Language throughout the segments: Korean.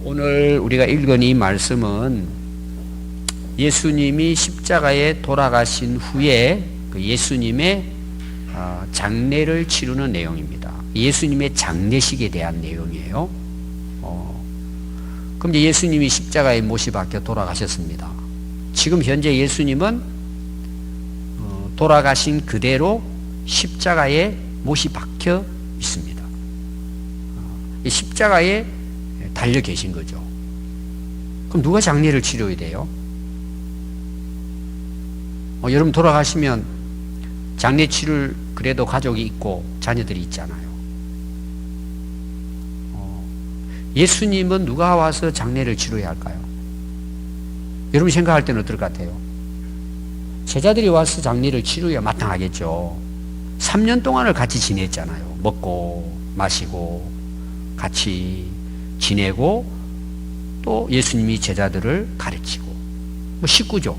오늘 우리가 읽은 이 말씀은 예수님이 십자가에 돌아가신 후에 그 예수님의 장례를 치르는 내용입니다. 예수님의 장례식에 대한 내용이에요. 그럼 이제 예수님이 십자가에 못이 박혀 돌아가셨습니다. 지금 현재 예수님은 돌아가신 그대로 십자가에 못이 박혀 있습니다. 십자가에 달려 계신 거죠. 그럼 누가 장례를 치러야 돼요? 여러분 돌아가시면 장례 치를 그래도 가족이 있고 자녀들이 있잖아요. 예수님은 누가 와서 장례를 치러야 할까요? 여러분 생각할 때는 어떨 것 같아요? 제자들이 와서 장례를 치러야 마땅하겠죠. 3년 동안을 같이 지냈잖아요. 먹고 마시고 같이 지내고 또 예수님이 제자들을 가르치고 식구죠.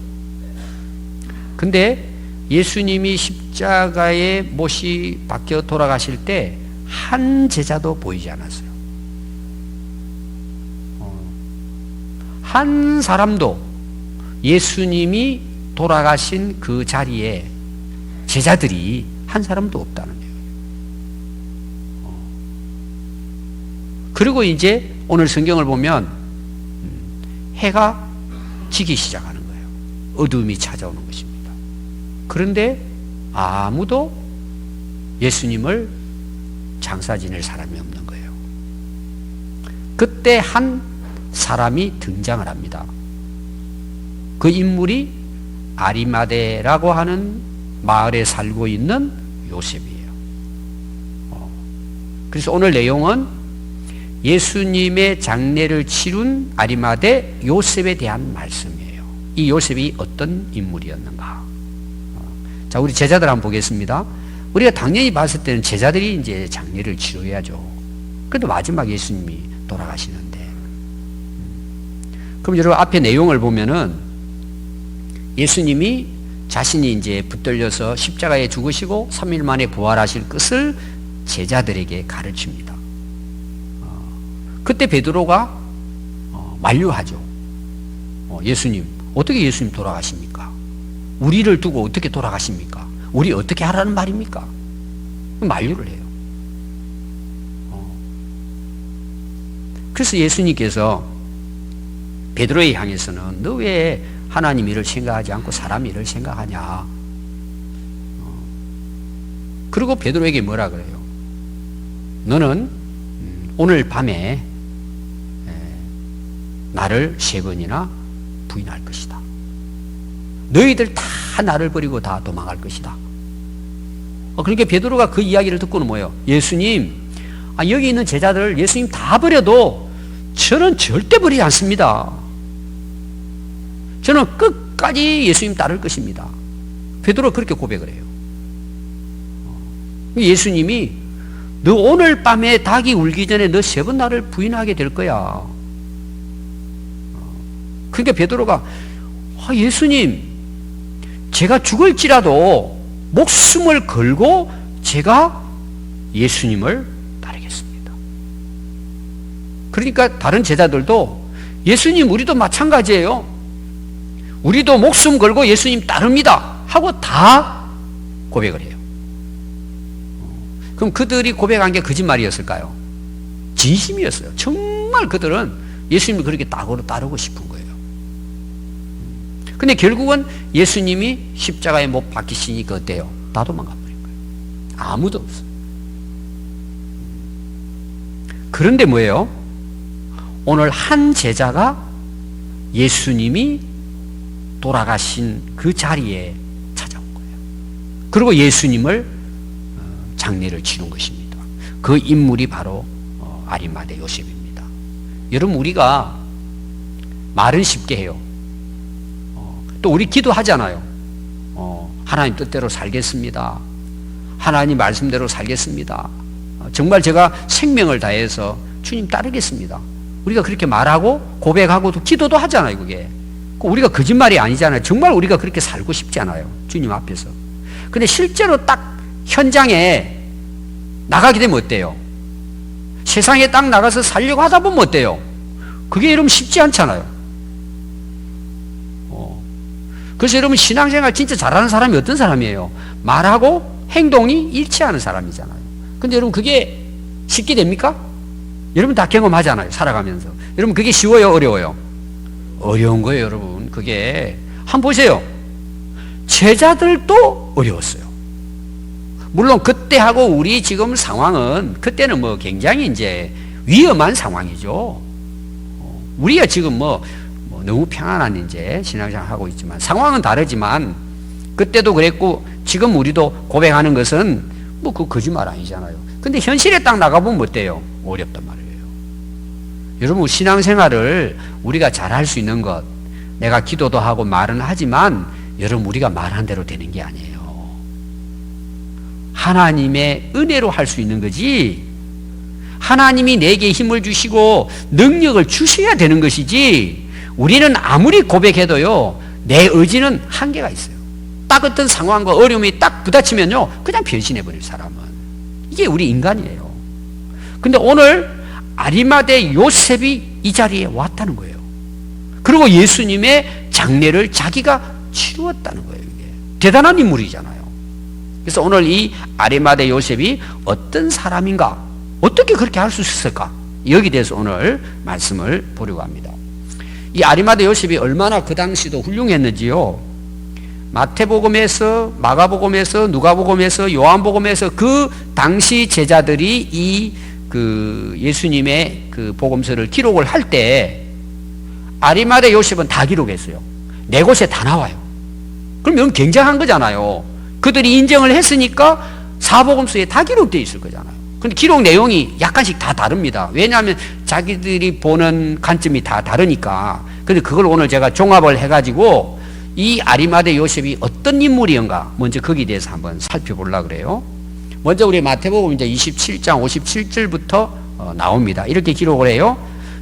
근데 예수님이 십자가에 못이 박혀 돌아가실 때 한 제자도 보이지 않았어요. 한 사람도 예수님이 돌아가신 그 자리에 제자들이 한 사람도 없다는 거예요. 그리고 이제 오늘 성경을 보면 해가 지기 시작하는 거예요. 어둠이 찾아오는 것입니다. 그런데 아무도 예수님을 장사 지낼 사람이 없는 거예요. 그때 한 사람이 등장을 합니다. 그 인물이 아리마대라고 하는 마을에 살고 있는 요셉이에요. 그래서 오늘 내용은 예수님의 장례를 치룬 아리마대 요셉에 대한 말씀이에요. 이 요셉이 어떤 인물이었는가? 자, 우리 제자들 한번 보겠습니다. 우리가 당연히 봤을 때는 제자들이 이제 장례를 치러야죠. 그래도 마지막 예수님이 돌아가시는데. 그럼 여러분 앞에 내용을 보면은 예수님이 자신이 이제 붙들려서 십자가에 죽으시고 3일 만에 부활하실 것을 제자들에게 가르칩니다. 그때 베드로가 만류하죠. 예수님, 어떻게 예수님 돌아가십니까? 우리를 두고 어떻게 돌아가십니까? 우리 어떻게 하라는 말입니까? 만류를 해요. 그래서 예수님께서 베드로에 향해서는 너 왜 하나님 일을 생각하지 않고 사람 일을 생각하냐? 그리고 베드로에게 뭐라 그래요? 너는 오늘 밤에 나를 3번이나 부인할 것이다. 너희들 다 나를 버리고 다 도망갈 것이다. 그러니까 베드로가 그 이야기를 듣고는 뭐예요? 예수님, 여기 있는 제자들 예수님 다 버려도 저는 절대 버리지 않습니다. 저는 끝까지 예수님 따를 것입니다. 베드로가 그렇게 고백을 해요. 예수님이 너 오늘 밤에 닭이 울기 전에 너 3번 나를 부인하게 될 거야. 그러니까 베드로가 예수님, 제가 죽을지라도 목숨을 걸고 제가 예수님을 따르겠습니다. 그러니까 다른 제자들도 예수님, 우리도 마찬가지예요. 우리도 목숨 걸고 예수님 따릅니다 하고 다 고백을 해요. 그럼 그들이 고백한 게 거짓말이었을까요? 진심이었어요. 정말 그들은 예수님을 그렇게 따르고 싶은 거예요. 근데 결국은 예수님이 십자가에 못 박히시니까 어때요? 다 도망가 버린 거예요. 아무도 없어요. 그런데 뭐예요? 오늘 한 제자가 예수님이 돌아가신 그 자리에 찾아온 거예요. 그리고 예수님을 장례를 치른 것입니다. 그 인물이 바로 아리마대 요셉입니다. 여러분, 우리가 말은 쉽게 해요. 또 우리 기도하잖아요. 하나님 뜻대로 살겠습니다. 하나님 말씀대로 살겠습니다. 정말 제가 생명을 다해서 주님 따르겠습니다. 우리가 그렇게 말하고 고백하고 기도도 하잖아요. 그게 우리가 거짓말이 아니잖아요. 정말 우리가 그렇게 살고 싶지 않아요. 주님 앞에서. 근데 실제로 딱 현장에 나가게 되면 어때요? 세상에 딱 나가서 살려고 하다 보면 어때요? 그게 여러분 쉽지 않잖아요. 그래서 여러분 신앙생활 진짜 잘하는 사람이 어떤 사람이에요? 말하고 행동이 일치하는 사람이잖아요. 근데 여러분 그게 쉽게 됩니까? 여러분 다 경험하잖아요. 살아가면서. 여러분 그게 쉬워요? 어려워요? 어려운 거예요, 여러분. 그게 한번 보세요. 제자들도 어려웠어요. 물론 그때하고 우리 지금 상황은 그때는 뭐 굉장히 이제 위험한 상황이죠. 우리가 지금 뭐 너무 평안한 이제 신앙생활 하고 있지만 상황은 다르지만 그때도 그랬고 지금 우리도 고백하는 것은 뭐 그 거짓말 아니잖아요. 근데 현실에 딱 나가보면 어때요? 어렵단 말이에요. 여러분 신앙생활을 우리가 잘할 수 있는 것, 내가 기도도 하고 말은 하지만 여러분 우리가 말한 대로 되는 게 아니에요. 하나님의 은혜로 할 수 있는 거지 하나님이 내게 힘을 주시고 능력을 주셔야 되는 것이지 우리는 아무리 고백해도요 내 의지는 한계가 있어요. 딱 어떤 상황과 어려움이 딱 부딪히면요 그냥 변신해버릴 사람은 이게 우리 인간이에요. 근데 오늘 아리마대 요셉이 이 자리에 왔다는 거예요. 그리고 예수님의 장례를 자기가 치루었다는 거예요. 이게 대단한 인물이잖아요. 그래서 오늘 이 아리마대 요셉이 어떤 사람인가, 어떻게 그렇게 할 수 있을까, 여기에 대해서 오늘 말씀을 보려고 합니다. 이 아리마대 요셉이 얼마나 그 당시도 훌륭했는지요, 마태복음에서, 마가복음에서, 누가복음에서, 요한복음에서 그 당시 제자들이 이 그 예수님의 그 복음서를 기록을 할 때 아리마대 요셉은 다 기록했어요. 네 곳에 다 나와요. 그럼 이건 굉장한 거잖아요. 그들이 인정을 했으니까 사복음서에 다 기록되어 있을 거잖아요. 근데 기록 내용이 약간씩 다 다릅니다. 왜냐하면 자기들이 보는 관점이 다 다르니까. 근데 그걸 오늘 제가 종합을 해가지고 이 아리마대 요셉이 어떤 인물이었는가 먼저 거기에 대해서 한번 살펴보려고 그래요. 먼저 우리 마태복음 이제 27장 57절부터 나옵니다. 이렇게 기록을 해요.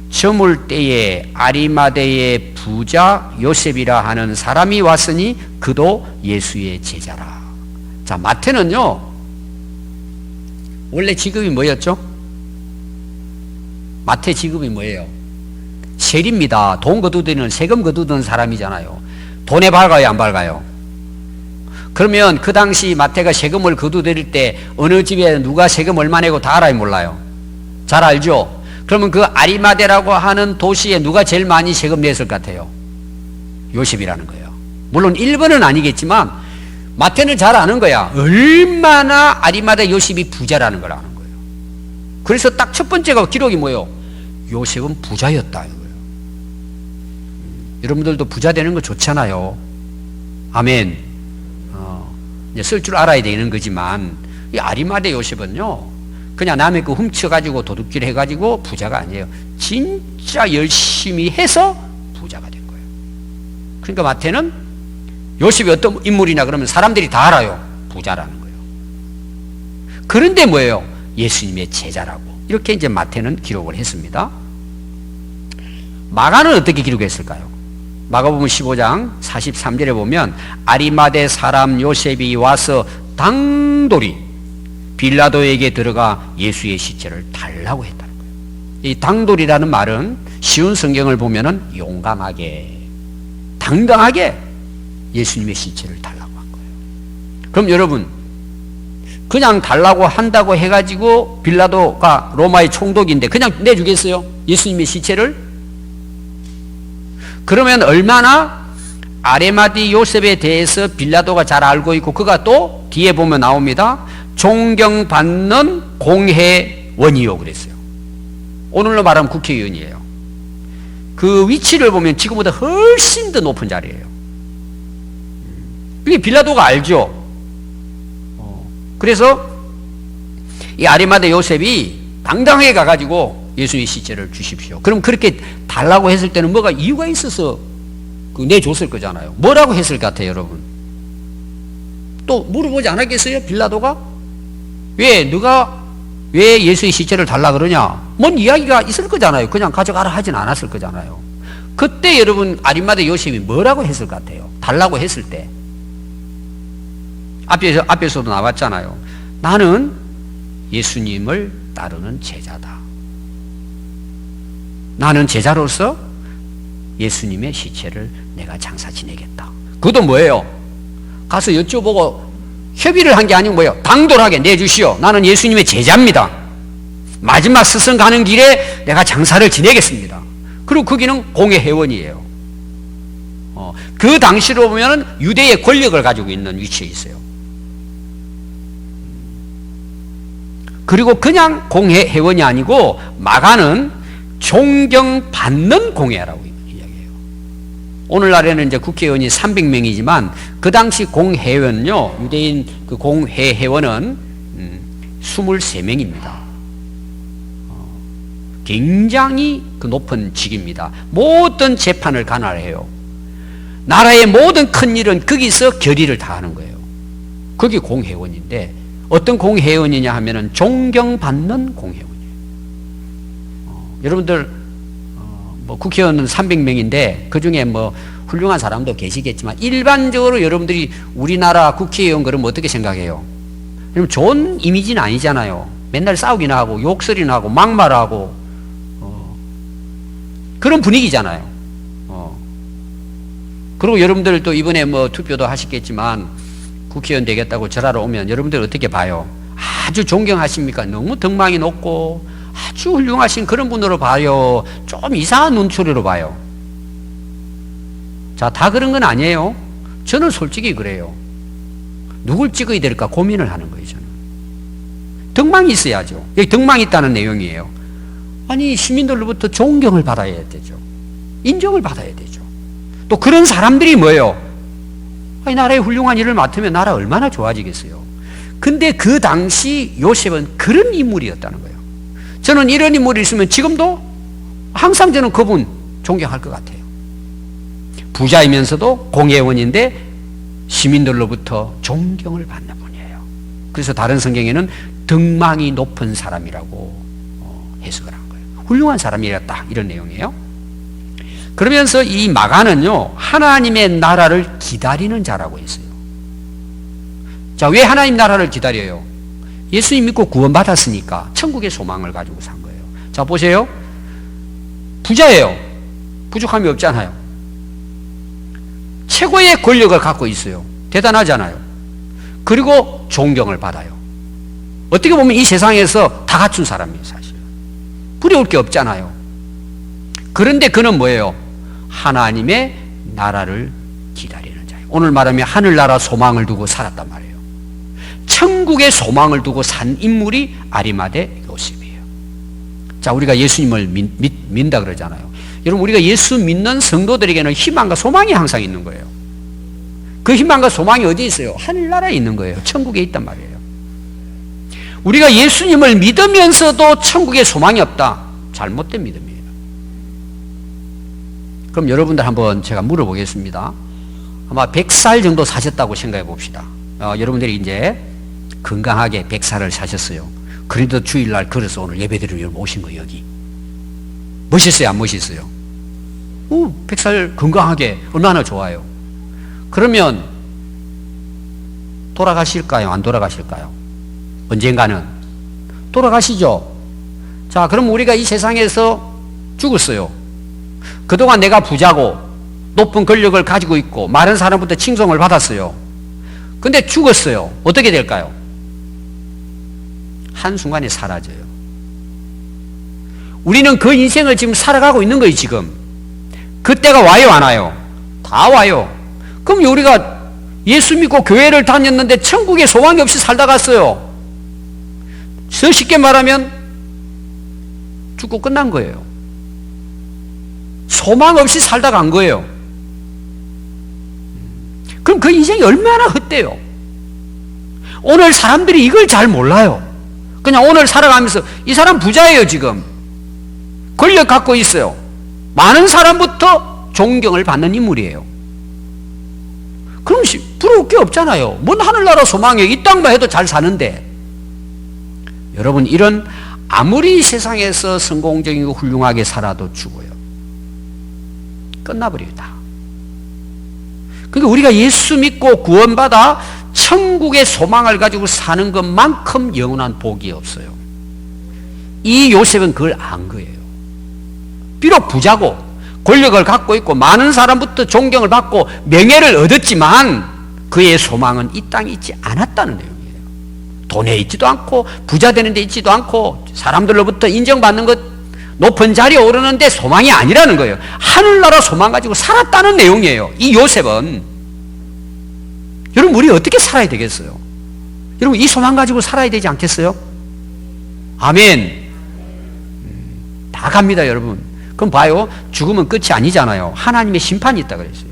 저물 때에 아리마대의 부자 요셉이라 하는 사람이 왔으니 그도 예수의 제자라. 자, 마태는요 원래 직업이 뭐였죠? 마태 직업이 뭐예요? 세리입니다. 돈 거두드리는, 세금 거두드리는 사람이잖아요. 돈에 밝아요, 안 밝아요? 그러면 그 당시 마태가 세금을 거두드릴 때 어느 집에 누가 세금 얼마 내고 다 알아요, 몰라요? 잘 알죠? 그러면 그 아리마대라고 하는 도시에 누가 제일 많이 세금 냈을 것 같아요? 요셉이라는 거예요. 물론 1번은 아니겠지만 마태는 잘 아는 거야. 얼마나 아리마대 요셉이 부자라는 걸 아는 거예요. 그래서 딱 첫 번째가 기록이 뭐예요? 요셉은 부자였다 이거예요. 여러분들도 부자 되는 거 좋잖아요. 아멘. 이제 쓸 줄 알아야 되는 거지만 이 아리마대 요셉은요 그냥 남의 거 훔쳐가지고 도둑질 해가지고 부자가 아니에요. 진짜 열심히 해서 부자가 된 거예요. 그러니까 마태는 요셉이 어떤 인물이냐 그러면 사람들이 다 알아요. 부자라는 거예요. 그런데 뭐예요? 예수님의 제자라고. 이렇게 이제 마태는 기록을 했습니다. 마가는 어떻게 기록했을까요? 마가복음 15장 43절에 보면 아리마대 사람 요셉이 와서 당돌이 빌라도에게 들어가 예수의 시체를 달라고 했다는 거예요. 이 당돌이라는 말은 쉬운 성경을 보면은 용감하게, 당당하게 예수님의 시체를 달라고 한 거예요. 그럼 여러분, 그냥 달라고 한다고 해가지고 빌라도가 로마의 총독인데 그냥 내주겠어요? 예수님의 시체를? 그러면 얼마나 아리마대 요셉에 대해서 빌라도가 잘 알고 있고 그가 또 뒤에 보면 나옵니다. 존경받는 공회원이요 그랬어요. 오늘로 말하면 국회의원이에요. 그 위치를 보면 지금보다 훨씬 더 높은 자리예요. 이게 빌라도가 알죠. 그래서 이 아리마대 요셉이 당당하게 가가지고 예수의 시체를 주십시오. 그럼 그렇게 달라고 했을 때는 뭐가 이유가 있어서 내줬을 거잖아요. 뭐라고 했을 것 같아요, 여러분? 또 물어보지 않았겠어요, 빌라도가? 왜 예수의 시체를 달라 그러냐? 뭔 이야기가 있을 거잖아요. 그냥 가져가라 하진 않았을 거잖아요. 그때 여러분 아리마대 요셉이 뭐라고 했을 것 같아요? 달라고 했을 때. 앞에서도 나왔잖아요. 나는 예수님을 따르는 제자다. 나는 제자로서 예수님의 시체를 내가 장사 지내겠다. 그것도 뭐예요? 가서 여쭤보고 협의를 한 게 아니고 뭐예요? 당돌하게 내주시오. 나는 예수님의 제자입니다. 마지막 스승 가는 길에 내가 장사를 지내겠습니다. 그리고 거기는 공회 회원이에요. 그 당시로 보면 유대의 권력을 가지고 있는 위치에 있어요. 그리고 그냥 공회 회원이 아니고 마가는 존경받는 공회라고 이야기해요. 오늘날에는 이제 국회의원이 300명이지만 그 당시 공회원요, 유대인 그 공회 회원은 23명입니다. 굉장히 그 높은 직입니다. 모든 재판을 관할해요. 나라의 모든 큰 일은 거기서 결의를 다 하는 거예요. 그게 공회원인데 어떤 공회원이냐 하면은 존경받는 공회원이에요. 여러분들 뭐 국회의원은 300명인데 그 중에 뭐 훌륭한 사람도 계시겠지만 일반적으로 여러분들이 우리나라 국회의원 그러면 어떻게 생각해요? 그럼 좋은 이미지는 아니잖아요. 맨날 싸우기나 하고 욕설이나 하고 막말하고 그런 분위기잖아요. 그리고 여러분들 또 이번에 뭐 투표도 하시겠지만 국회의원 되겠다고 전화로 오면 여러분들 어떻게 봐요? 아주 존경하십니까? 너무 덕망이 높고 아주 훌륭하신 그런 분으로 봐요? 좀 이상한 눈초리로 봐요? 자, 다 그런 건 아니에요. 저는 솔직히 그래요. 누굴 찍어야 될까 고민을 하는 거예요, 저는. 덕망이 있어야죠. 여기 덕망이 있다는 내용이에요. 아니, 시민들로부터 존경을 받아야 되죠. 인정을 받아야 되죠. 또 그런 사람들이 뭐예요? 아니, 나라의 훌륭한 일을 맡으면 나라 얼마나 좋아지겠어요. 근데 그 당시 요셉은 그런 인물이었다는 거예요. 저는 이런 인물이 있으면 지금도 항상 저는 그분 존경할 것 같아요. 부자이면서도 공회원인데 시민들로부터 존경을 받는 분이에요. 그래서 다른 성경에는 덕망이 높은 사람이라고 해석을 한 거예요. 훌륭한 사람이었다, 이런 내용이에요. 그러면서 이 마가는요, 하나님의 나라를 기다리는 자라고 했어요. 자, 왜 하나님 나라를 기다려요? 예수님 믿고 구원받았으니까 천국의 소망을 가지고 산 거예요. 자, 보세요. 부자예요. 부족함이 없잖아요. 최고의 권력을 갖고 있어요. 대단하잖아요. 그리고 존경을 받아요. 어떻게 보면 이 세상에서 다 갖춘 사람이에요, 사실. 부러울 게 없잖아요. 그런데 그는 뭐예요? 하나님의 나라를 기다리는 자예요. 오늘 말하면 하늘나라 소망을 두고 살았단 말이에요. 천국의 소망을 두고 산 인물이 아리마대 요셉이에요. 자, 우리가 예수님을 믿는다 그러잖아요. 여러분, 우리가 예수 믿는 성도들에게는 희망과 소망이 항상 있는 거예요. 그 희망과 소망이 어디 있어요? 하늘나라에 있는 거예요. 천국에 있단 말이에요. 우리가 예수님을 믿으면서도 천국에 소망이 없다. 잘못된 믿음이에요. 그럼 여러분들 한번 제가 물어보겠습니다. 아마 100살 정도 사셨다고 생각해 봅시다. 여러분들이 이제 건강하게 100살을 사셨어요. 그래도 주일날 걸어서 오늘 예배드리러 오신 거예요, 여기. 멋있어요, 안 멋있어요? 100살 건강하게 얼마나 좋아요. 그러면 돌아가실까요? 안 돌아가실까요? 언젠가는 돌아가시죠. 자, 그럼 우리가 이 세상에서 죽었어요. 그동안 내가 부자고 높은 권력을 가지고 있고 많은 사람부터 칭송을 받았어요. 근데 죽었어요. 어떻게 될까요? 한순간에 사라져요. 우리는 그 인생을 지금 살아가고 있는 거예요, 지금. 그때가 와요, 안 와요? 다 와요. 그럼 우리가 예수 믿고 교회를 다녔는데 천국에 소망이 없이 살다 갔어요. 더 쉽게 말하면 죽고 끝난 거예요. 소망 없이 살다 간 거예요. 그럼 그 인생이 얼마나 헛돼요. 오늘 사람들이 이걸 잘 몰라요. 그냥 오늘 살아가면서 이 사람 부자예요, 지금. 권력 갖고 있어요. 많은 사람부터 존경을 받는 인물이에요. 그럼 부러울 게 없잖아요. 뭔 하늘나라 소망이에요. 이 땅만 해도 잘 사는데. 여러분, 이런 아무리 세상에서 성공적이고 훌륭하게 살아도 죽어요. 끝나버려요, 다. 그러니까 우리가 예수 믿고 구원받아 천국의 소망을 가지고 사는 것만큼 영원한 복이 없어요. 이 요셉은 그걸 안 거예요. 비록 부자고 권력을 갖고 있고 많은 사람부터 존경을 받고 명예를 얻었지만 그의 소망은 이 땅에 있지 않았다는 내용이에요. 돈에 있지도 않고 부자 되는 데 있지도 않고 사람들로부터 인정받는 것 높은 자리에 오르는데 소망이 아니라는 거예요. 하늘나라 소망 가지고 살았다는 내용이에요. 이 요셉은. 여러분, 우리 어떻게 살아야 되겠어요? 여러분, 이 소망 가지고 살아야 되지 않겠어요? 아멘. 다 갑니다, 여러분. 그럼 봐요. 죽으면 끝이 아니잖아요. 하나님의 심판이 있다 그랬어요.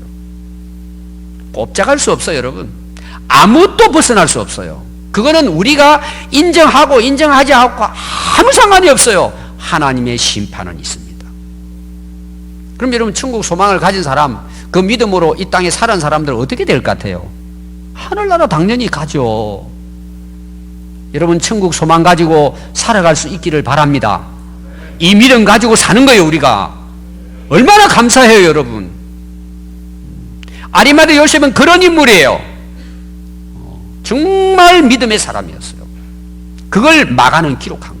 꼼짝할 수 없어요, 여러분. 아무것도 벗어날 수 없어요. 그거는 우리가 인정하고 인정하지 않고 아무 상관이 없어요. 하나님의 심판은 있습니다. 그럼 여러분, 천국 소망을 가진 사람, 그 믿음으로 이 땅에 살은 사람들 어떻게 될 것 같아요? 하늘나라 당연히 가죠. 여러분, 천국 소망 가지고 살아갈 수 있기를 바랍니다. 이 믿음 가지고 사는 거예요, 우리가. 얼마나 감사해요, 여러분. 아리마대 요셉은 그런 인물이에요. 정말 믿음의 사람이었어요. 그걸 마가는 기록한 거예요.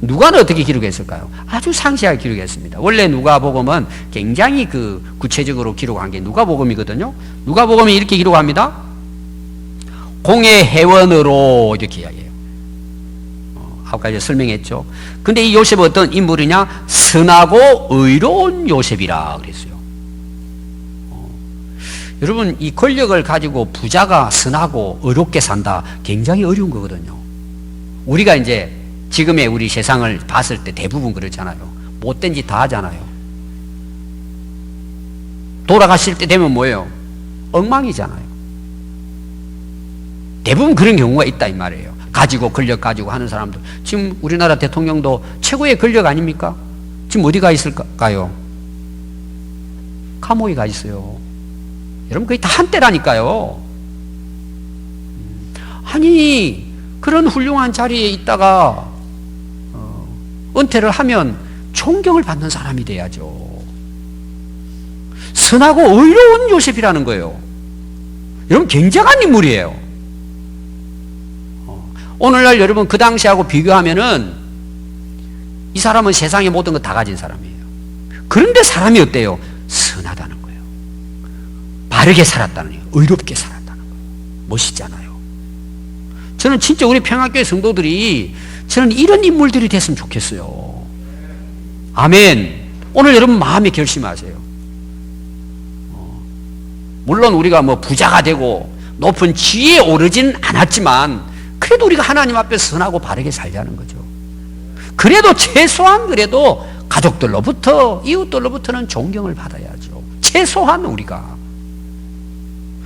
누가는 어떻게 기록했을까요? 아주 상세하게 기록했습니다. 원래 누가복음은 굉장히 구체적으로 기록한 게 누가복음이거든요. 누가복음이 이렇게 기록합니다. 공의 회원으로 이렇게 이야기해요. 아까 이제 설명했죠. 근데 이 요셉은 어떤 인물이냐? 선하고 의로운 요셉이라 그랬어요. 여러분, 이 권력을 가지고 부자가 선하고 의롭게 산다, 굉장히 어려운 거거든요. 우리가 이제 지금의 우리 세상을 봤을 때 대부분 그렇잖아요. 못된 짓 다 하잖아요. 돌아가실 때 되면 뭐예요? 엉망이잖아요. 대부분 그런 경우가 있다 이 말이에요. 가지고 권력 가지고 하는 사람들. 지금 우리나라 대통령도 최고의 권력 아닙니까? 지금 어디 가 있을까요? 감옥에 가 있어요. 여러분, 그게 다 한때라니까요. 아니, 그런 훌륭한 자리에 있다가 은퇴를 하면 존경을 받는 사람이 돼야죠. 선하고 의로운 요셉이라는 거예요. 여러분, 굉장한 인물이에요. 오늘날 여러분 그 당시하고 비교하면은 이 사람은 세상의 모든 것 다 가진 사람이에요. 그런데 사람이 어때요? 선하다는 거예요. 바르게 살았다는 거예요. 의롭게 살았다는 거예요. 멋있잖아요. 저는 진짜 우리 평화교회 성도들이 저는 이런 인물들이 됐으면 좋겠어요. 아멘. 오늘 여러분 마음에 결심하세요. 물론 우리가 뭐 부자가 되고 높은 지위에 오르진 않았지만 그래도 우리가 하나님 앞에 선하고 바르게 살자는 거죠. 그래도 최소한 그래도 가족들로부터 이웃들로부터는 존경을 받아야죠. 최소한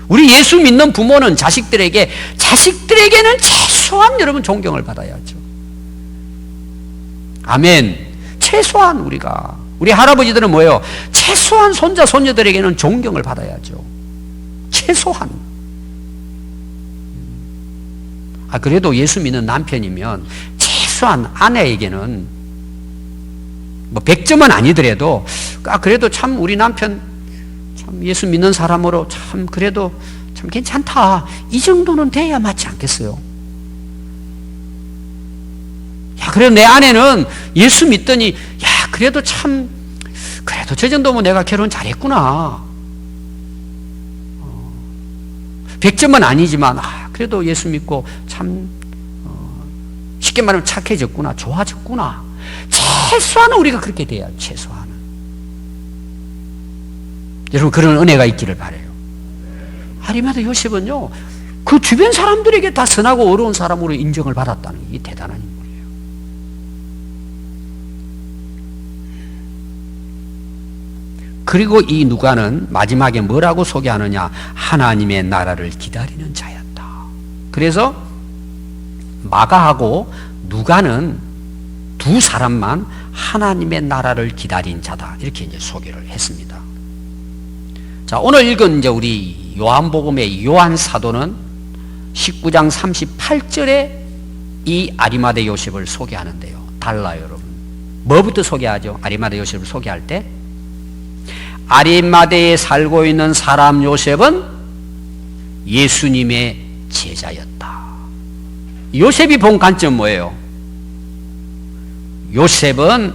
우리 예수 믿는 부모는 자식들에게는 최소한 여러분 존경을 받아야죠. 아멘. 최소한 우리 할아버지들은 뭐예요? 최소한 손자 손녀들에게는 존경을 받아야죠. 최소한. 그래도 예수 믿는 남편이면 최소한 아내에게는 뭐 100점은 아니더라도 그래도 참 우리 남편 참 예수 믿는 사람으로 참 그래도 참 괜찮다, 이 정도는 돼야 맞지 않겠어요? 야, 그래도 내 아내는 예수 믿더니 야, 그래도 저 정도면 내가 결혼 잘했구나. 100점은 아니지만 그래도 예수 믿고 참 쉽게 말하면 착해졌구나, 좋아졌구나. 최소한은 우리가 그렇게 돼야 최소한은. 여러분, 그런 은혜가 있기를 바라요. 아리마대 요셉은요, 그 주변 사람들에게 다 선하고 어려운 사람으로 인정을 받았다는 게 대단한 인물이에요. 그리고 이 누가는 마지막에 뭐라고 소개하느냐? 하나님의 나라를 기다리는 자였다. 그래서 마가하고 누가는 두 사람만 하나님의 나라를 기다린 자다, 이렇게 이제 소개를 했습니다. 자, 오늘 읽은 이제 우리 요한복음의 요한 사도는 19장 38절에 이 아리마대 요셉을 소개하는데요. 달라요, 여러분. 뭐부터 소개하죠? 아리마대 요셉을 소개할 때 아리마대에 살고 있는 사람 요셉은 예수님의 제자였다. 요셉이 본 관점 뭐예요? 요셉은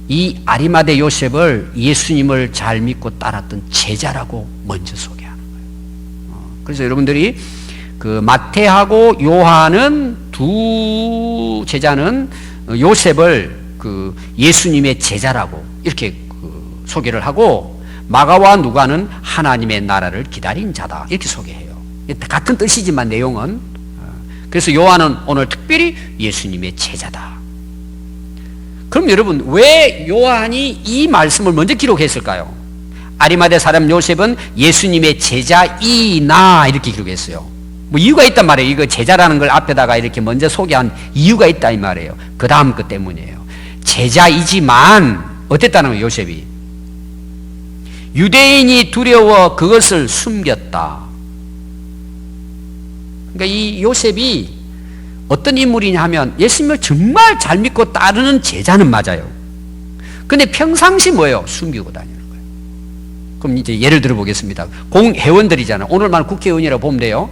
이 아리마대 요셉을 예수님을 잘 믿고 따랐던 제자라고 먼저 소개하는 거예요. 그래서 여러분들이 그 마태하고 요한은 두 제자는 요셉을 그 예수님의 제자라고 이렇게 그 소개를 하고, 마가와 누가는 하나님의 나라를 기다린 자다 이렇게 소개해요. 같은 뜻이지만 내용은. 그래서 요한은 오늘 특별히 예수님의 제자다. 그럼 여러분, 왜 요한이 이 말씀을 먼저 기록했을까요? 아리마대 사람 요셉은 예수님의 제자이나 이렇게 기록했어요. 뭐 이유가 있단 말이에요. 이거 제자라는 걸 앞에다가 이렇게 먼저 소개한 이유가 있다 이 말이에요. 그 다음 것 때문이에요. 제자이지만 어땠다는 거예요, 요셉이? 유대인이 두려워 그것을 숨겼다. 그러니까 이 요셉이 어떤 인물이냐 하면 예수님을 정말 잘 믿고 따르는 제자는 맞아요. 근데 평상시 뭐예요? 숨기고 다니는 거예요. 그럼 이제 예를 들어 보겠습니다. 공회원들이잖아. 오늘만 국회의원이라고 보면 돼요.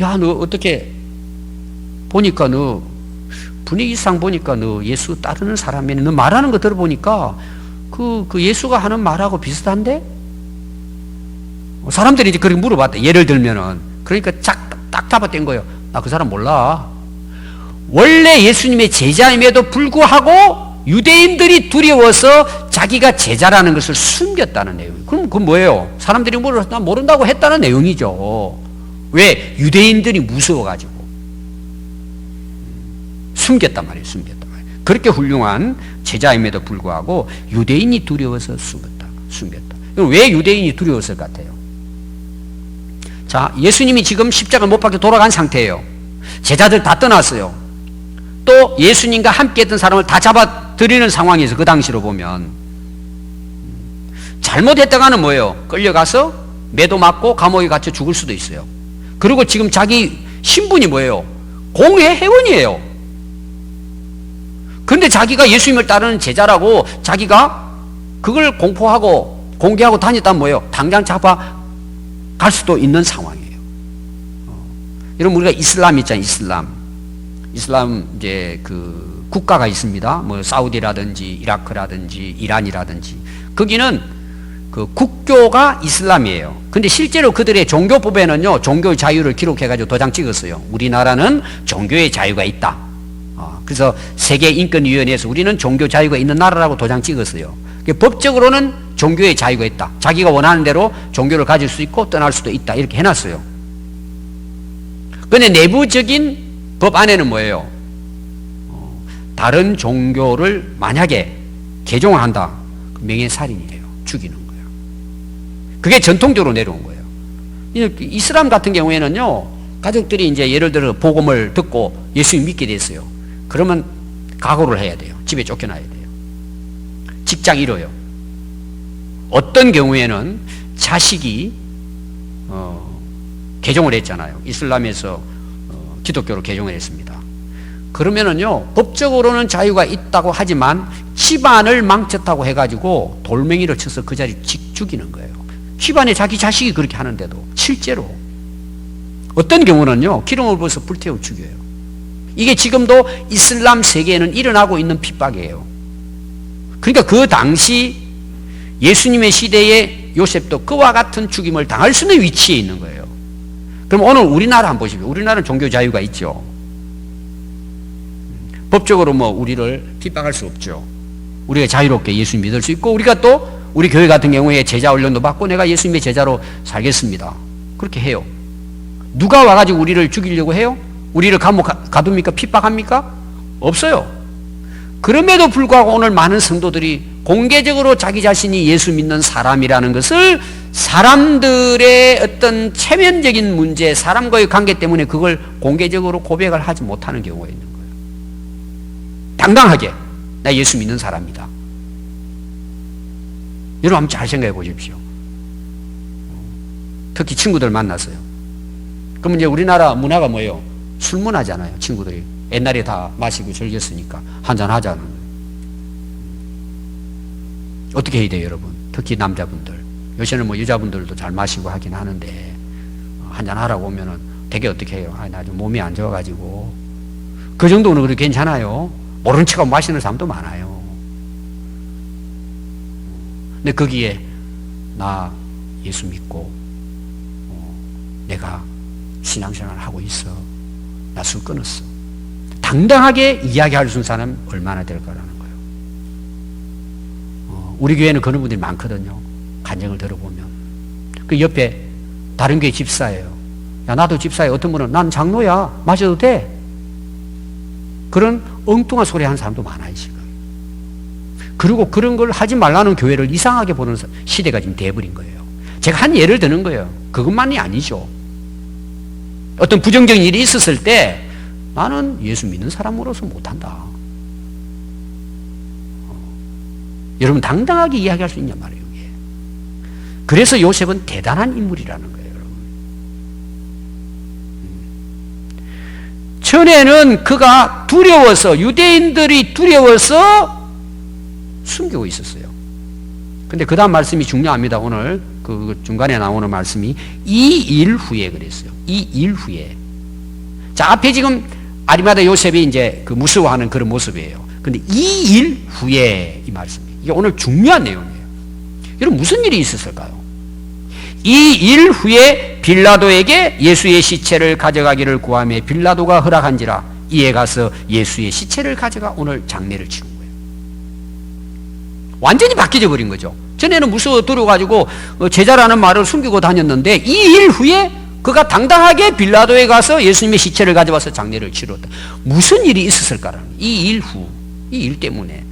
야, 너 어떻게 보니까 너 분위기상 보니까 너 예수 따르는 사람이네. 너 말하는 거 들어보니까 그 예수가 하는 말하고 비슷한데? 사람들이 이제 그렇게 물어봤대. 예를 들면은. 그러니까 딱 잡아댄 거예요. 나 그 사람 몰라. 원래 예수님의 제자임에도 불구하고 유대인들이 두려워서 자기가 제자라는 것을 숨겼다는 내용. 그럼 그건 뭐예요? 사람들이 물어서 나 모른다고 했다는 내용이죠. 왜? 유대인들이 무서워가지고 숨겼단 말이에요. 숨겼단 말이에요. 그렇게 훌륭한 제자임에도 불구하고 유대인이 두려워서 숨겼다. 그럼 왜 유대인이 두려웠을 것 같아요? 자, 예수님이 지금 십자가 못 박혀 돌아간 상태예요. 제자들 다 떠났어요. 또 예수님과 함께 했던 사람을 다 잡아들이는 상황에서 그 당시로 보면 잘못했다가는 뭐예요? 끌려가서 매도 맞고 감옥에 갇혀 죽을 수도 있어요. 그리고 지금 자기 신분이 뭐예요? 공회 회원이에요. 그런데 자기가 예수님을 따르는 제자라고 자기가 그걸 공개하고 다녔다면 뭐예요? 당장 잡아 갈 수도 있는 상황이에요. 여러분, 우리가 이슬람 있잖아요. 이슬람 이제 그 국가가 있습니다. 뭐 사우디라든지 이라크라든지 이란이라든지 거기는 그 국교가 이슬람이에요. 근데 실제로 그들의 종교법에는요, 종교의 자유를 기록해가지고 도장 찍었어요. 우리나라는 종교의 자유가 있다. 그래서 세계인권위원회에서 우리는 종교 자유가 있는 나라라고 도장 찍었어요. 법적으로는 종교의 자유가 있다. 자기가 원하는 대로 종교를 가질 수 있고 떠날 수도 있다. 이렇게 해놨어요. 그런데 내부적인 법 안에는 뭐예요? 다른 종교를 만약에 개종을 한다. 명예살인이에요. 죽이는 거예요. 그게 전통적으로 내려온 거예요. 이슬람 같은 경우에는요, 가족들이 이제 예를 들어 복음을 듣고 예수님 믿게 됐어요. 그러면 각오를 해야 돼요. 집에 쫓겨나야 돼요. 직장 잃어요. 어떤 경우에는 자식이 개종을 했잖아요. 이슬람에서 기독교로 개종을 했습니다. 그러면은요, 법적으로는 자유가 있다고 하지만 집안을 망쳤다고 해가지고 돌멩이를 쳐서 그 자리 죽이는 거예요. 집안에 자기 자식이 그렇게 하는데도 실제로 어떤 경우는요, 기름을 부어서 불태워 죽여요. 이게 지금도 이슬람 세계에는 일어나고 있는 핍박이에요. 그러니까 그 당시 예수님의 시대에 요셉도 그와 같은 죽임을 당할 수 있는 위치에 있는 거예요. 그럼 오늘 우리나라 한번 보십시오. 우리나라는 종교 자유가 있죠. 법적으로 뭐 우리를 핍박할 수 없죠. 우리가 자유롭게 예수님 믿을 수 있고, 우리가 또 우리 교회 같은 경우에 제자 훈련도 받고 내가 예수님의 제자로 살겠습니다. 그렇게 해요. 누가 와가지고 우리를 죽이려고 해요? 우리를 감옥 가둡니까? 핍박합니까? 없어요. 그럼에도 불구하고 오늘 많은 성도들이 공개적으로 자기 자신이 예수 믿는 사람이라는 것을 사람들의 어떤 체면적인 문제, 사람과의 관계 때문에 그걸 공개적으로 고백을 하지 못하는 경우가 있는 거예요. 당당하게 나 예수 믿는 사람이다. 여러분 한번 잘 생각해 보십시오. 특히 친구들 만났어요. 그러면 이제 우리나라 문화가 뭐예요? 술 문화잖아요. 친구들이 옛날에 다 마시고 즐겼으니까 한잔 하자는 거예요. 어떻게 해야 돼요, 여러분? 특히 남자분들. 요새는 뭐 여자분들도 잘 마시고 하긴 하는데 한잔 하라고 오면은 되게 어떻게 해요? 나 좀 몸이 안 좋아가지고. 그 정도는 그래도 괜찮아요. 모른 척하고 마시는 사람도 많아요. 근데 거기에 나 예수 믿고 내가 신앙생활을 하고 있어. 나 술 끊었어. 당당하게 이야기할 수 있는 사람 얼마나 될까라는 거예요. 우리 교회는 그런 분들이 많거든요. 간증을 들어보면. 그 옆에 다른 교회 집사예요. 야, 나도 집사예요. 어떤 분은 난 장로야. 마셔도 돼. 그런 엉뚱한 소리 하는 사람도 많아요, 지금. 그리고 그런 걸 하지 말라는 교회를 이상하게 보는 시대가 지금 돼버린 거예요. 제가 한 예를 드는 거예요. 그것만이 아니죠. 어떤 부정적인 일이 있었을 때 나는 예수 믿는 사람으로서 못한다. 여러분 당당하게 이야기할 수 있냔 말이에요. 이게. 그래서 요셉은 대단한 인물이라는 거예요. 여러분. 전에는 그가 두려워서, 유대인들이 두려워서 숨기고 있었어요. 근데 그 다음 말씀이 중요합니다. 오늘 그 중간에 나오는 말씀이 이 일 후에 그랬어요. 이 일 후에. 자, 앞에 지금 아리마다 요셉이 이제 그 무서워하는 그런 모습이에요. 근데 이 일 후에 이 말씀이에요. 이게 오늘 중요한 내용이에요. 여러분 무슨 일이 있었을까요? 이 일 후에 빌라도에게 예수의 시체를 가져가기를 구하며 빌라도가 허락한지라 이에 가서 예수의 시체를 가져가 오늘 장례를 치른 거예요. 완전히 바뀌어 버린 거죠. 전에는 무서워 두려워가지고 제자라는 말을 숨기고 다녔는데 이 일 후에 그가 당당하게 빌라도에 가서 예수님의 시체를 가져와서 장례를 치렀다. 무슨 일이 있었을까라는 이 일 후, 이 일 때문에.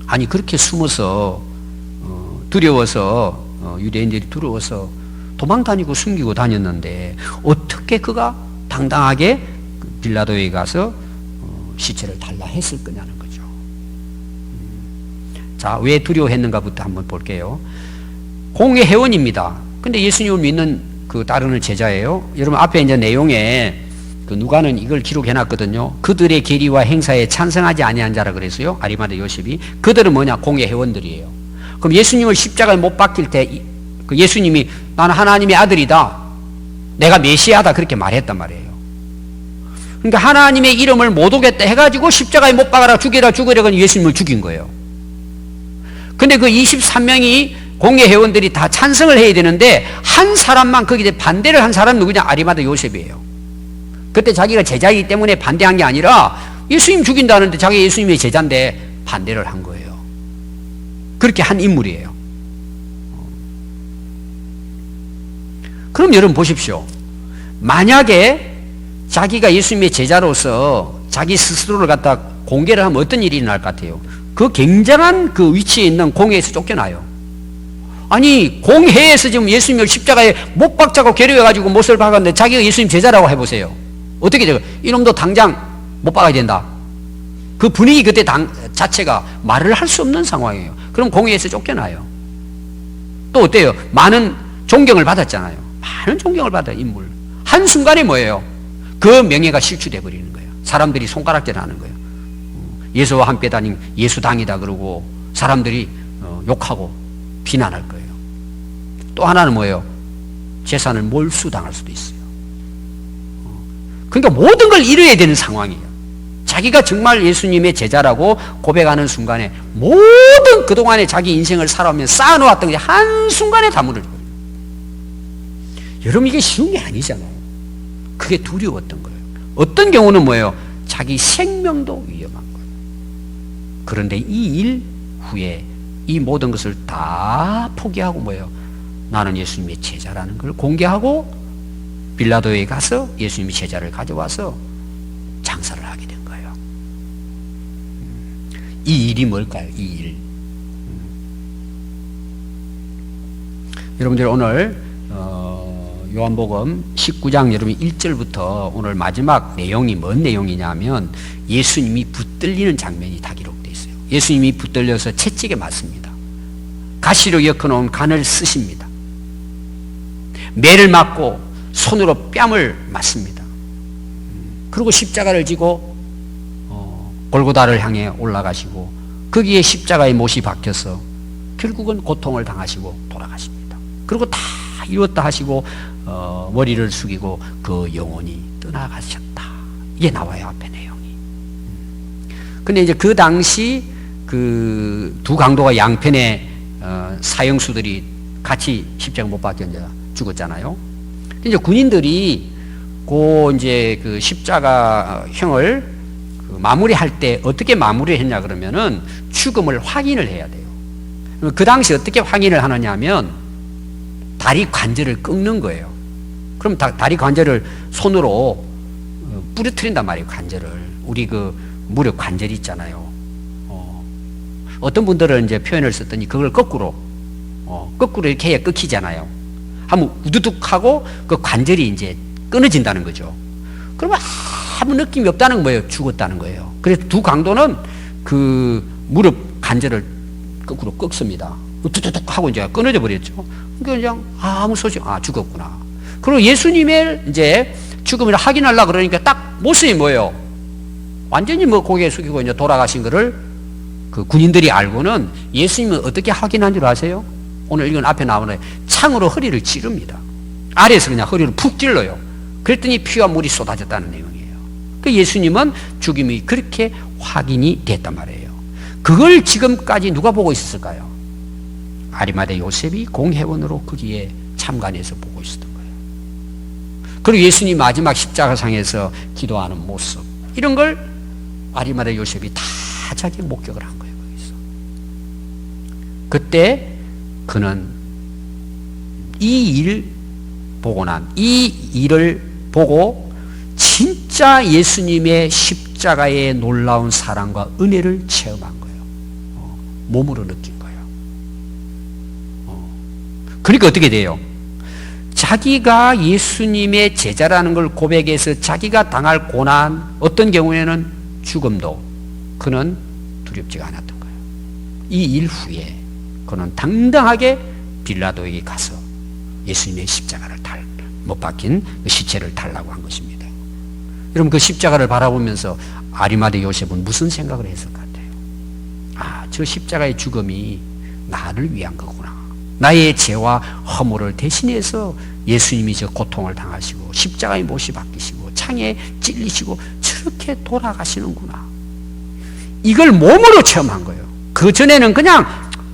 아니 그렇게 숨어서 두려워서 유대인들이 두려워서 도망 다니고 숨기고 다녔는데 어떻게 그가 당당하게 빌라도에 가서 시체를 달라 했을 거냐는 거죠. 자, 왜 두려워했는가부터 한번 볼게요. 공예 회원입니다. 근데 예수님을 믿는 그 따르는 제자예요. 여러분 앞에 이제 내용에 그 누가는 이걸 기록해 놨거든요. 그들의 계리와 행사에 찬성하지 아니한 자라 그랬어요. 아리마다 요셉이. 그들은 뭐냐? 공예 회원들이에요. 그럼 예수님을 십자가에 못 박힐 때 그 예수님이 나는 하나님의 아들이다. 내가 메시아다. 그렇게 말했단 말이에요. 그러니까 하나님의 이름을 못 오겠다 해가지고 십자가에 못 박아라 죽여라 죽으려고 예수님을 죽인 거예요. 근데 그 23명이 공예 회원들이 다 찬성을 해야 되는데 한 사람만 거기에 반대를 한 사람 누구냐? 아리마다 요셉이에요. 그때 자기가 제자이기 때문에 반대한 게 아니라 예수님 죽인다는데 자기 예수님의 제자인데 반대를 한 거예요. 그렇게 한 인물이에요. 그럼 여러분 보십시오. 만약에 자기가 예수님의 제자로서 자기 스스로를 갖다 공개를 하면 어떤 일이 일어날 것 같아요? 그 굉장한 그 위치에 있는 공회에서 쫓겨나요. 아니 공회에서 지금 예수님을 십자가에 못 박자고 괴로워가지고 못을 박았는데 자기가 예수님 제자라고 해보세요. 어떻게 돼요? 이놈도 당장 못 박아야 된다. 그 분위기 그때 자체가 말을 할 수 없는 상황이에요. 그럼 공회에서 쫓겨나요. 또 어때요? 많은 존경을 받았잖아요. 많은 존경을 받은 인물. 한순간에 뭐예요? 그 명예가 실추돼 버리는 거예요. 사람들이 손가락질하는 거예요. 예수와 함께 다닌 예수당이다 그러고 사람들이 욕하고 비난할 거예요. 또 하나는 뭐예요? 재산을 몰수당할 수도 있어요. 그러니까 모든 걸 잃어야 되는 상황이에요. 자기가 정말 예수님의 제자라고 고백하는 순간에 모든 그동안에 자기 인생을 살아오면서 쌓아놓았던 게 한순간에 다 무너져요. 여러분 이게 쉬운 게 아니잖아요. 그게 두려웠던 거예요. 어떤 경우는 뭐예요? 자기 생명도 위험한 거예요. 그런데 이 일 후에 이 모든 것을 다 포기하고 뭐예요? 나는 예수님의 제자라는 걸 공개하고 빌라도에 가서 예수님의 제자를 가져와서 장사를 하게 된 거예요. 이 일이 뭘까요? 이 일. 여러분들 오늘 요한복음 19장 여러분 1절부터 오늘 마지막 내용이 뭔 내용이냐면 예수님이 붙들리는 장면이 다 기록되어 있어요. 예수님이 붙들려서 채찍에 맞습니다. 가시로 엮어놓은 간을 쓰십니다. 매를 맞고 손으로 뺨을 맞습니다. 그리고 십자가를 지고 골고다를 향해 올라가시고 거기에 십자가의 못이 박혀서 결국은 고통을 당하시고 돌아가십니다. 그리고 다 이뤘다 하시고 머리를 숙이고 그 영혼이 떠나가셨다. 이게 나와요 앞에 내용이. 근데 이제 그 당시 그 두 강도가 양편의 사형수들이 같이 십자가 못 박혀 이제 죽었잖아요. 이제 군인들이 이제 그 십자가형을 그 마무리할 때 어떻게 마무리했냐 그러면은 죽음을 확인을 해야 돼요. 그 당시 어떻게 확인을 하느냐 하면 다리 관절을 끊는 거예요. 그럼 다리 관절을 손으로 부러뜨린단 말이에요. 관절을. 우리 그 무릎 관절이 있잖아요. 어떤 분들은 이제 표현을 썼더니 그걸 거꾸로 이렇게 해야 끊기잖아요. 한번 우두둑 하고 그 관절이 이제 끊어진다는 거죠. 그러면 아무 느낌이 없다는 거예요. 죽었다는 거예요. 그래서 두 강도는 그 무릎 관절을 거꾸로 꺾습니다. 우두둑 하고 이제 끊어져 버렸죠. 그냥 아무 소식, 죽었구나. 그리고 예수님의 이제 죽음을 확인하려고 그러니까 딱 모습이 뭐예요? 완전히 뭐 고개 숙이고 이제 돌아가신 거를 그 군인들이 알고는 예수님은 어떻게 확인한 줄 아세요? 오늘 이건 앞에 나오는 창으로 허리를 찌릅니다. 아래에서 그냥 허리를 푹 찔러요. 그랬더니 피와 물이 쏟아졌다는 내용이에요. 그 예수님은 죽음이 그렇게 확인이 됐단 말이에요. 그걸 지금까지 누가 보고 있었을까요? 아리마대 요셉이 공회원으로 거기에 참관해서 보고 있었던 거예요. 그리고 예수님 마지막 십자가상에서 기도하는 모습, 이런 걸 아리마대 요셉이 다 자기 목격을 한 거예요. 거기서. 그때 그는 이 일을 보고 진짜 예수님의 십자가의 놀라운 사랑과 은혜를 체험한 거예요. 몸으로 느낀 거예요. 그러니까 어떻게 돼요? 자기가 예수님의 제자라는 걸 고백해서 자기가 당할 고난, 어떤 경우에는 죽음도 그는 두렵지가 않았던 거예요. 이 일 후에 그는 당당하게 빌라도에게 가서 예수님의 십자가를 못 박힌 그 시체를 달라고 한 것입니다. 여러분, 그 십자가를 바라보면서 아리마대 요셉은 무슨 생각을 했을 것 같아요? 저 십자가의 죽음이 나를 위한 거구나. 나의 죄와 허물을 대신해서 예수님이 저 고통을 당하시고 십자가의 못이 박히시고 창에 찔리시고 저렇게 돌아가시는구나. 이걸 몸으로 체험한 거예요. 그 전에는 그냥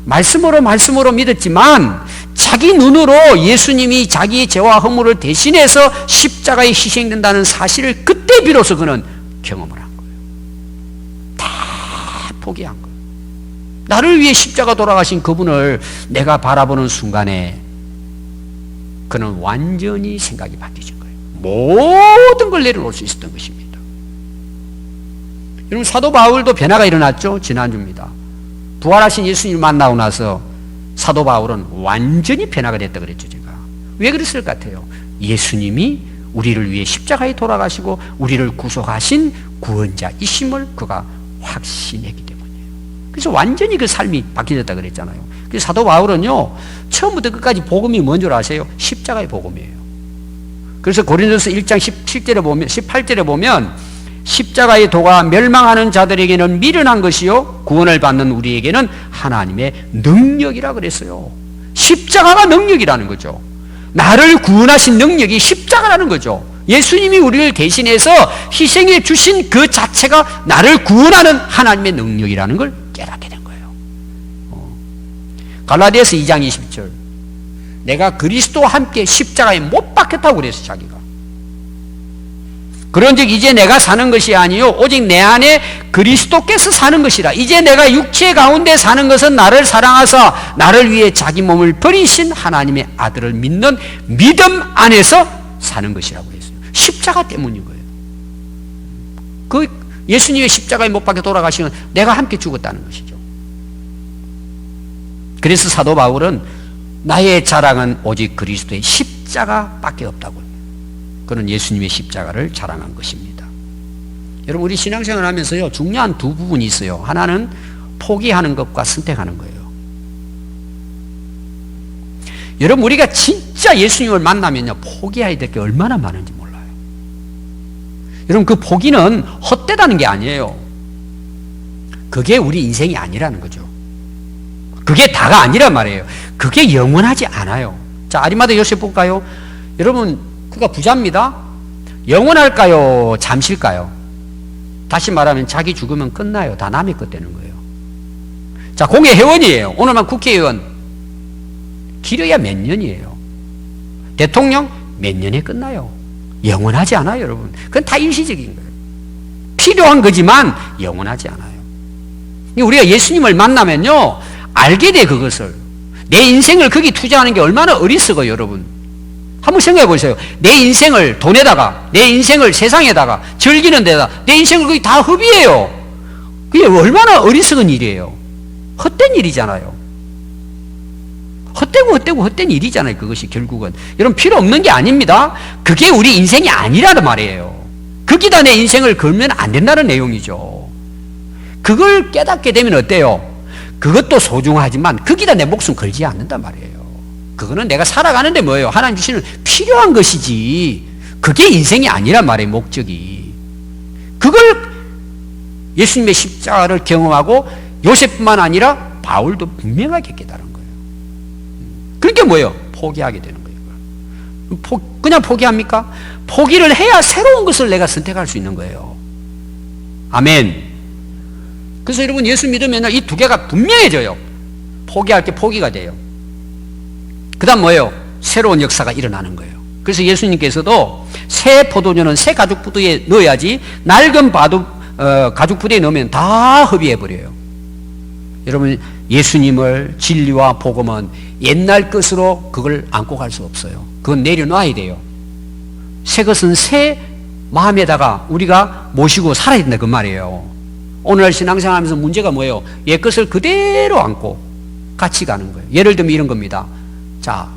말씀으로 믿었지만 자기 눈으로 예수님이 자기의 죄와 허물을 대신해서 십자가에 희생된다는 사실을 그때 비로소 그는 경험을 한 거예요. 다 포기한 거예요. 나를 위해 십자가 돌아가신 그분을 내가 바라보는 순간에 그는 완전히 생각이 바뀌어진 거예요. 모든 걸 내려놓을 수 있었던 것입니다. 여러분, 사도 바울도 변화가 일어났죠? 지난주입니다. 부활하신 예수님을 만나고 나서 사도 바울은 완전히 변화가 됐다 그랬죠, 제가. 왜 그랬을 것 같아요? 예수님이 우리를 위해 십자가에 돌아가시고 우리를 구속하신 구원자이심을 그가 확신했기 때문이에요. 그래서 완전히 그 삶이 바뀌었다 그랬잖아요. 그래서 사도 바울은요, 처음부터 끝까지 복음이 뭔 줄 아세요? 십자가의 복음이에요. 그래서 고린도서 1장 18절에 보면 십자가의 도가 멸망하는 자들에게는 미련한 것이요 구원을 받는 우리에게는 하나님의 능력이라 그랬어요. 십자가가 능력이라는 거죠. 나를 구원하신 능력이 십자가라는 거죠. 예수님이 우리를 대신해서 희생해 주신 그 자체가 나를 구원하는 하나님의 능력이라는 걸 깨닫게 된 거예요. 갈라디아서 2장 20절, 내가 그리스도와 함께 십자가에 못 박혔다고 그랬어요. 자기가. 그런즉 이제 내가 사는 것이 아니요 오직 내 안에 그리스도께서 사는 것이라. 이제 내가 육체 가운데 사는 것은 나를 사랑하사 나를 위해 자기 몸을 버리신 하나님의 아들을 믿는 믿음 안에서 사는 것이라고 했어요. 십자가 때문인 거예요. 그 예수님의 십자가에 못 박혀 돌아가시면 내가 함께 죽었다는 것이죠. 그래서 사도 바울은 나의 자랑은 오직 그리스도의 십자가밖에 없다고, 그는 예수님의 십자가를 자랑한 것입니다. 여러분, 우리 신앙생활 하면서요, 중요한 두 부분이 있어요. 하나는 포기하는 것과 선택하는 거예요. 여러분, 우리가 진짜 예수님을 만나면요, 포기해야 될 게 얼마나 많은지 몰라요. 여러분, 그 포기는 헛되다는 게 아니에요. 그게 우리 인생이 아니라는 거죠. 그게 다가 아니란 말이에요. 그게 영원하지 않아요. 자, 아리마대 요셉 볼까요? 여러분, 그가 부자입니다. 영원할까요? 잠실까요? 다시 말하면 자기 죽으면 끝나요. 다 남의 것 되는 거예요. 자, 공회 회원이에요. 오늘만 국회의원. 길어야 몇 년이에요. 대통령 몇 년에 끝나요. 영원하지 않아요, 여러분. 그건 다 일시적인 거예요. 필요한 거지만 영원하지 않아요. 우리가 예수님을 만나면요, 알게 돼, 그것을. 내 인생을 거기 투자하는 게 얼마나 어리석어요, 여러분. 한번 생각해 보세요. 내 인생을 돈에다가, 내 인생을 세상에다가, 즐기는 데다, 내 인생을 거기 다 허비해요. 그게 얼마나 어리석은 일이에요. 헛된 일이잖아요. 헛된 일이잖아요, 그것이 결국은. 여러분, 필요 없는 게 아닙니다. 그게 우리 인생이 아니라는 말이에요. 거기다 내 인생을 걸면 안 된다는 내용이죠. 그걸 깨닫게 되면 어때요? 그것도 소중하지만 거기다 내 목숨 걸지 않는단 말이에요. 그거는 내가 살아가는데 뭐예요? 하나님 주시는 필요한 것이지, 그게 인생이 아니란 말이에요, 목적이. 그걸 예수님의 십자가를 경험하고 요셉뿐만 아니라 바울도 분명하게 깨달은 거예요. 그러니까 뭐예요? 포기하게 되는 거예요. 그냥 포기합니까? 포기를 해야 새로운 것을 내가 선택할 수 있는 거예요. 아멘. 그래서 여러분, 예수 믿으면 이 두 개가 분명해져요. 포기할 게 포기가 돼요. 그 다음 뭐예요? 새로운 역사가 일어나는 거예요. 그래서 예수님께서도 새 포도주는 새 가죽 부대에 넣어야지 낡은 가죽 부대에 넣으면 다 허비해버려요. 여러분, 예수님을, 진리와 복음은 옛날 것으로 그걸 안고 갈 수 없어요. 그건 내려놔야 돼요. 새 것은 새 마음에다가 우리가 모시고 살아야 된다, 그 말이에요. 오늘날 신앙생활하면서 문제가 뭐예요? 옛 것을 그대로 안고 같이 가는 거예요. 예를 들면 이런 겁니다. 자,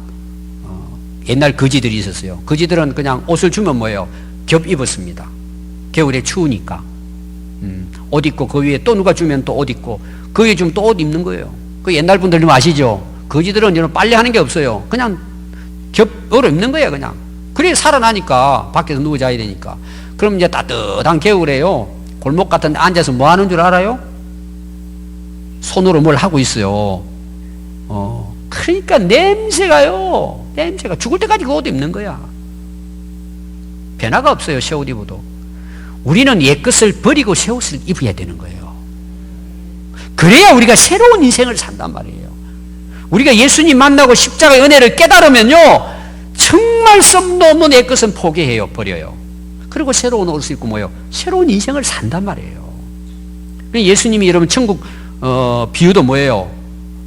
옛날 거지들이 있었어요. 거지들은 그냥 옷을 주면 뭐예요? 겹 입었습니다. 겨울에 추우니까. 옷 입고 그 위에 또 누가 주면 또 옷 입고 그 위에 주면 또 옷 입는 거예요. 그 옛날 분들 좀 아시죠? 거지들은 이런 빨래하는 게 없어요. 그냥 겹으로 입는 거예요, 그냥. 그래 살아나니까, 밖에서 누워 자야 되니까. 그럼 이제 따뜻한 겨울에요, 골목 같은 데 앉아서 뭐 하는 줄 알아요? 손으로 뭘 하고 있어요. 그러니까 냄새가 죽을 때까지 그 옷 입는 거야. 변화가 없어요, 새 옷 입어도. 우리는 옛 것을 버리고 새 옷을 입어야 되는 거예요. 그래야 우리가 새로운 인생을 산단 말이에요. 우리가 예수님 만나고 십자가의 은혜를 깨달으면요, 정말 썸도 없는 옛 것은 포기해요, 버려요. 그리고 새로운 옷을 입고 뭐예요? 새로운 인생을 산단 말이에요. 예수님이 여러분 천국 비유도 뭐예요?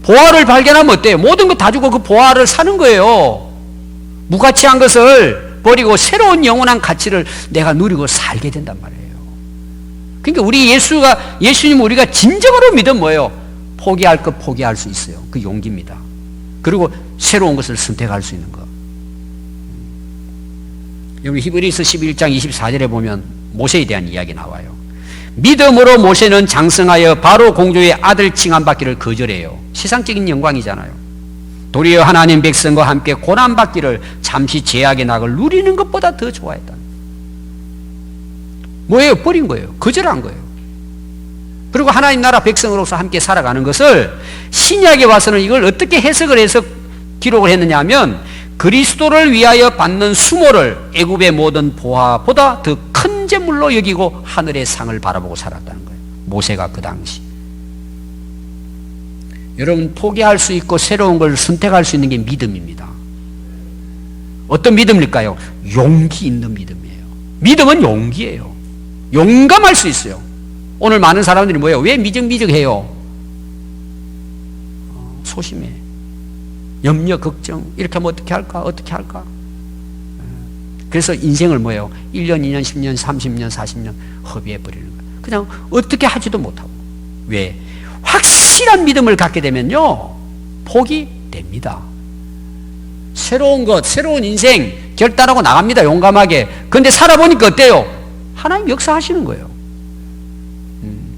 보화를 발견하면 어때요? 모든 거 다 주고 그 보화를 사는 거예요. 무가치한 것을 버리고 새로운 영원한 가치를 내가 누리고 살게 된단 말이에요. 그러니까 예수님 우리가 진정으로 믿으면 뭐예요? 포기할 것 포기할 수 있어요. 그 용기입니다. 그리고 새로운 것을 선택할 수 있는 것. 여기 히브리서 11장 24절에 보면 모세에 대한 이야기 나와요. 믿음으로 모세는 장성하여 바로 공주의 아들 칭함받기를 거절해요. 세상적인 영광이잖아요. 도리어 하나님 백성과 함께 고난받기를 잠시 제약의 낙을 누리는 것보다 더 좋아했다. 뭐예요? 버린 거예요. 거절한 거예요. 그리고 하나님 나라 백성으로서 함께 살아가는 것을 신약에 와서는 이걸 어떻게 해석을 해서 기록을 했느냐 하면, 그리스도를 위하여 받는 수모를 애굽의 모든 보화보다 더 큰 재물로 여기고 하늘의 상을 바라보고 살았다는 거예요. 모세가 그 당시. 여러분, 포기할 수 있고 새로운 걸 선택할 수 있는 게 믿음입니다. 어떤 믿음일까요? 용기 있는 믿음이에요. 믿음은 용기예요. 용감할 수 있어요. 오늘 많은 사람들이 뭐예요? 왜 미적미적해요? 소심해. 염려, 걱정, 이렇게 하면 어떻게 할까? 그래서 인생을 뭐예요? 1년, 2년, 10년, 30년, 40년 허비해버리는 거예요. 그냥 어떻게 하지도 못하고. 왜? 확실한 믿음을 갖게 되면요, 포기됩니다. 새로운 것, 새로운 인생 결단하고 나갑니다, 용감하게. 그런데 살아보니까 어때요? 하나님 역사하시는 거예요.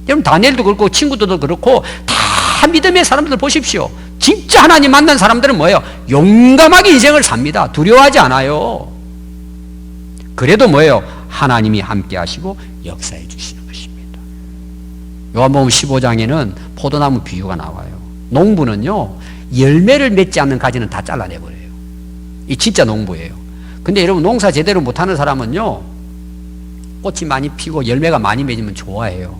여러분, 다니엘도 그렇고 친구들도 그렇고 다 믿음의 사람들 보십시오. 진짜 하나님 만난 사람들은 뭐예요? 용감하게 인생을 삽니다. 두려워하지 않아요. 그래도 뭐예요? 하나님이 함께 하시고 역사해 주시는 것입니다. 요한복음 15장에는 포도나무 비유가 나와요. 농부는요, 열매를 맺지 않는 가지는 다 잘라내버려요. 이 진짜 농부예요. 근데 여러분, 농사 제대로 못하는 사람은요, 꽃이 많이 피고 열매가 많이 맺으면 좋아해요.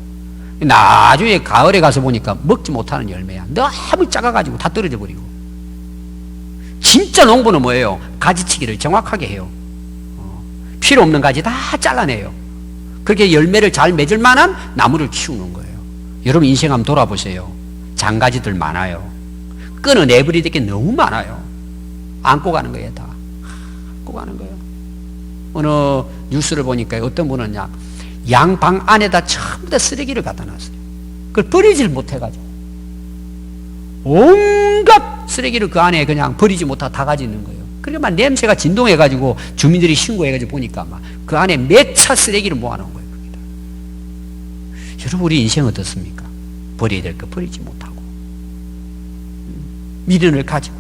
나중에 가을에 가서 보니까 먹지 못하는 열매야. 너무 작아가지고 다 떨어져 버리고. 진짜 농부는 뭐예요? 가지치기를 정확하게 해요. 필요 없는 가지 다 잘라내요. 그렇게 열매를 잘 맺을 만한 나무를 키우는 거예요. 여러분 인생 한번 돌아보세요. 장가지들 많아요. 끊어내버릴 게 너무 많아요. 안고 가는 거예요. 다 안고 가는 거예요. 어느 뉴스를 보니까 어떤 분은 양 방 안에다 전부 다 쓰레기를 갖다 놨어요. 그걸 버리질 못해가지고 온갖 쓰레기를 그 안에 그냥 버리지 못하고 다 가지고 있는 거예요. 그러니까 막 냄새가 진동해가지고 주민들이 신고해가지고 보니까 막 그 안에 몇 차 쓰레기를 모아놓은 거예요. 거기다. 여러분 우리 인생 어떻습니까? 버려야 될 거 버리지 못하고 미련을 가지고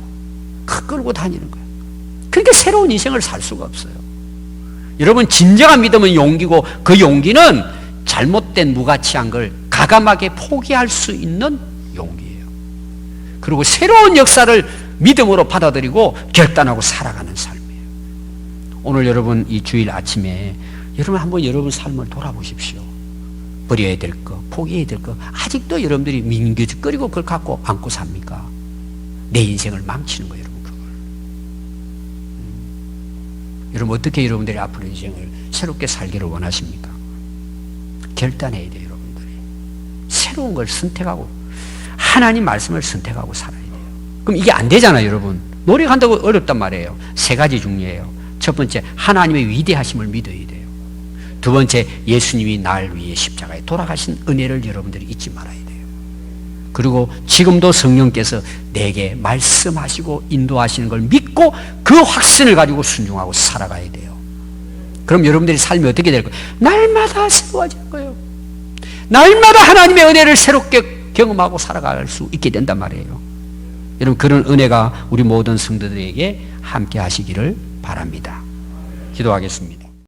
끌고 다니는 거예요. 그러니까 새로운 인생을 살 수가 없어요. 여러분 진정한 믿음은 용기고 그 용기는 잘못된 무가치한 걸 가감하게 포기할 수 있는 용기예요. 그리고 새로운 역사를 믿음으로 받아들이고 결단하고 살아가는 삶이에요. 오늘 여러분 이 주일 아침에 여러분 한번 여러분 삶을 돌아보십시오. 버려야 될 거, 포기해야 될 거 아직도 여러분들이 민규적거리고 그걸 갖고 안고 삽니까? 내 인생을 망치는 거예요. 여러분 그걸. 여러분 어떻게 여러분들이 앞으로 인생을 새롭게 살기를 원하십니까? 결단해야 돼요. 여러분들이 새로운 걸 선택하고 하나님 말씀을 선택하고 살아야 돼요. 그럼 이게 안 되잖아요. 여러분 노력한다고 어렵단 말이에요. 세 가지 중요해요. 첫 번째 하나님의 위대하심을 믿어야 돼요. 두 번째 예수님이 날 위해 십자가에 돌아가신 은혜를 여러분들이 잊지 말아야 돼요. 그리고 지금도 성령께서 내게 말씀하시고 인도하시는 걸 믿고 그 확신을 가지고 순종하고 살아가야 돼요. 그럼 여러분들이 삶이 어떻게 될 거예요? 날마다 새로워질 거예요. 날마다 하나님의 은혜를 새롭게 경험하고 살아갈 수 있게 된단 말이에요. 여러분 그런 은혜가 우리 모든 성도들에게 함께 하시기를 바랍니다. 기도하겠습니다.